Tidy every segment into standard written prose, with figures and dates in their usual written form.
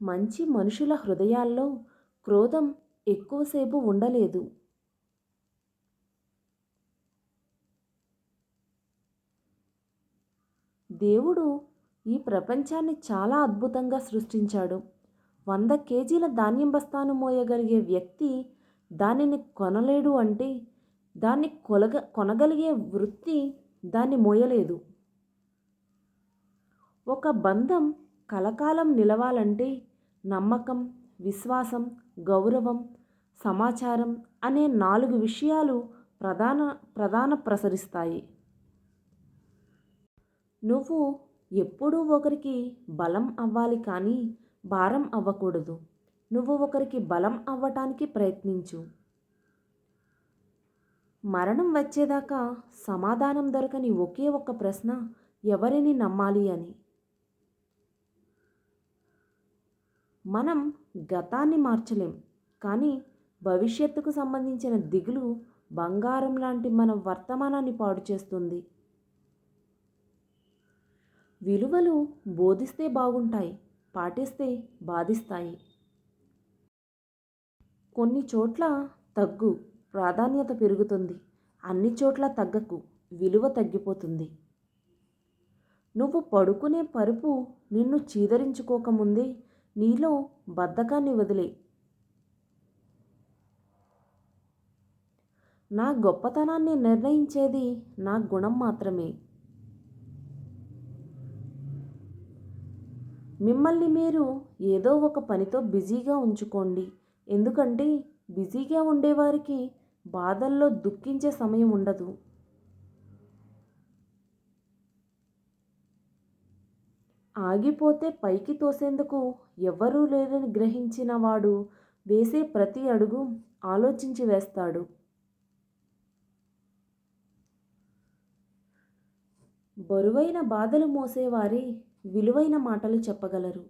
మంచి మనుషుల హృదయాల్లో క్రోధం ఎక్కువసేపు ఉండలేదు. దేవుడు ఈ ప్రపంచాన్ని చాలా అద్భుతంగా సృష్టించాడు. 100 కేజీల ధాన్యం బస్తాను మోయగలిగే వ్యక్తి దానిని కొనలేడు అంటే దాన్ని కొనగలిగే వృత్తి దాన్ని మోయలేదు. ఒక బంధం కలకాలం నిలవాలంటే నమ్మకం, విశ్వాసం, గౌరవం, సమాచారం అనే 4 విషయాలు ప్రధాన ప్రసరిస్తాయి. నువ్వు ఎప్పుడూ ఒకరికి బలం అవ్వాలి కానీ భారం అవ్వకూడదు. నువ్వు ఒకరికి బలం అవ్వటానికి ప్రయత్నించు. మరణం వచ్చేదాకా సమాధానం దొరకని ఒకే ఒక్క ప్రశ్న ఎవరిని నమ్మాలి అని. మనం గతాన్ని మార్చలేం, కానీ భవిష్యత్తుకు సంబంధించిన దిగులు బంగారం లాంటి మన వర్తమానాన్ని పాడు చేస్తుంది. విలువలు బోధిస్తే బాగుంటాయి, పాటిస్తే బాధిస్తాయి. కొన్ని చోట్ల తగ్గు, ప్రాధాన్యత పెరుగుతుంది. అన్ని చోట్ల తగ్గకు, విలువ తగ్గిపోతుంది. నువ్వు పడుకునే పరుపు నిన్ను చీదరించుకోకముందే నీలో బద్ధకాన్ని వదిలే. నా గొప్పతనాన్ని నిర్ణయించేది నా గుణం మాత్రమే. మిమ్మల్ని మీరు ఏదో ఒక పనితో బిజీగా ఉంచుకోండి. ఎందుకంటే బిజీగా ఉండేవారికి బాధల్లో దుఃఖించే సమయం ఉండదు. ఆగిపోతే పైకి తోసేందుకు ఎవ్వరూ లేరని గ్రహించిన వాడు వేసే ప్రతి అడుగు ఆలోచించి వేస్తాడు. బరువైన బాధలు మోసేవారే విలువైన మాటలు చెప్పగలరు.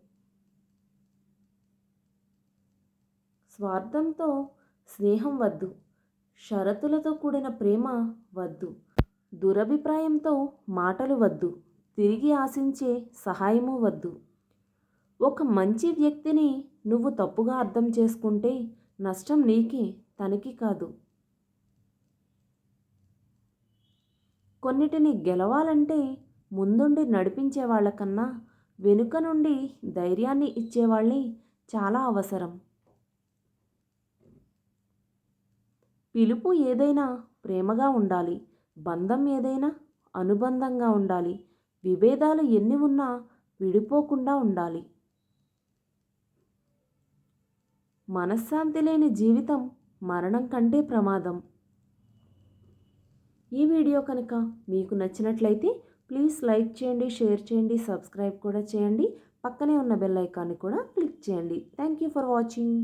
స్వార్థంతో స్నేహం వద్దు, షరతులతో కూడిన ప్రేమ వద్దు, దురభిప్రాయంతో మాటలు వద్దు, తిరిగి ఆశించే సహాయము వద్దు. ఒక మంచి వ్యక్తిని నువ్వు తప్పుగా అర్థం చేసుకుంటే నష్టం నీకే, తనకి కాదు. కొన్నిటిని గెలవాలంటే ముందుండి నడిపించే వాళ్ళకన్నా వెనుక నుండి ధైర్యాన్ని ఇచ్చేవాళ్ళే చాలా అవసరం. పిలుపు ఏదైనా ప్రేమగా ఉండాలి, బంధం ఏదైనా అనుబంధంగా ఉండాలి, విభేదాలు ఎన్ని ఉన్నా విడిపోకుండా ఉండాలి. మనశ్శాంతి లేని జీవితం మరణం కంటే ప్రమాదం. ఈ వీడియో కనుక మీకు నచ్చినట్లయితే ప్లీజ్ లైక్ చేయండి, షేర్ చేయండి, సబ్స్క్రైబ్ కూడా చేయండి. పక్కనే ఉన్న బెల్ ఐకాన్ని కూడా క్లిక్ చేయండి. Thank you for watching.